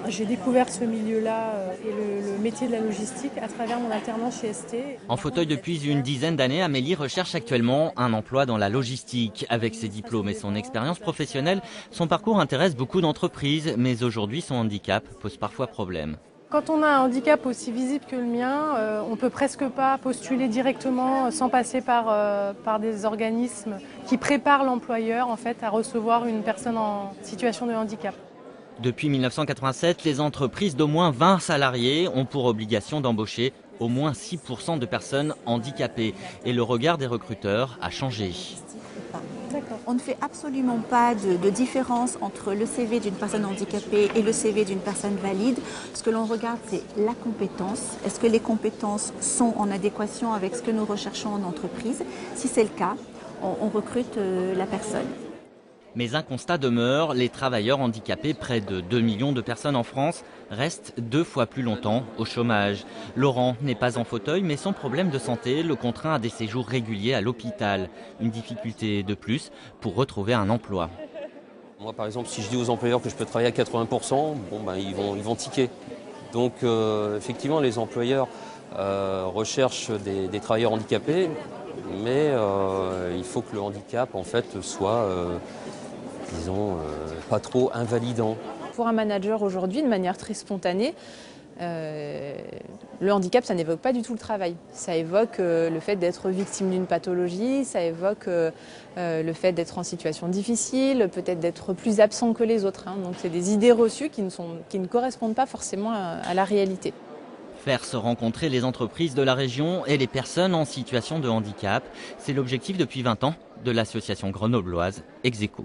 J'ai découvert ce milieu-là et le métier de la logistique à travers mon alternance chez ST. En fauteuil depuis une dizaine d'années, Amélie recherche actuellement un emploi dans la logistique. Avec ses diplômes et son expérience professionnelle, son parcours intéresse beaucoup d'entreprises, mais aujourd'hui son handicap pose parfois problème. Quand on a un handicap aussi visible que le mien, on ne peut presque pas postuler directement sans passer par des organismes qui préparent l'employeur en fait, à recevoir une personne en situation de handicap. Depuis 1987, les entreprises d'au moins 20 salariés ont pour obligation d'embaucher au moins 6% de personnes handicapées. Et le regard des recruteurs a changé. On ne fait absolument pas de différence entre le CV d'une personne handicapée et le CV d'une personne valide. Ce que l'on regarde, c'est la compétence. Est-ce que les compétences sont en adéquation avec ce que nous recherchons en entreprise? Si c'est le cas, on recrute la personne. Mais un constat demeure, les travailleurs handicapés, près de 2 millions de personnes en France, restent 2 fois plus longtemps au chômage. Laurent n'est pas en fauteuil, mais son problème de santé le contraint à des séjours réguliers à l'hôpital. Une difficulté de plus pour retrouver un emploi. Moi, par exemple, si je dis aux employeurs que je peux travailler à 80%, ils vont tiquer. Donc, effectivement, les employeurs recherchent des travailleurs handicapés, mais il faut que le handicap, en fait, soit... pas trop invalidant. Pour un manager aujourd'hui, de manière très spontanée, le handicap, ça n'évoque pas du tout le travail. Ça évoque le fait d'être victime d'une pathologie, ça évoque le fait d'être en situation difficile, peut-être d'être plus absent que les autres. Donc c'est des idées reçues qui ne correspondent pas forcément à la réalité. Faire se rencontrer les entreprises de la région et les personnes en situation de handicap, c'est l'objectif depuis 20 ans de l'association grenobloise Execo.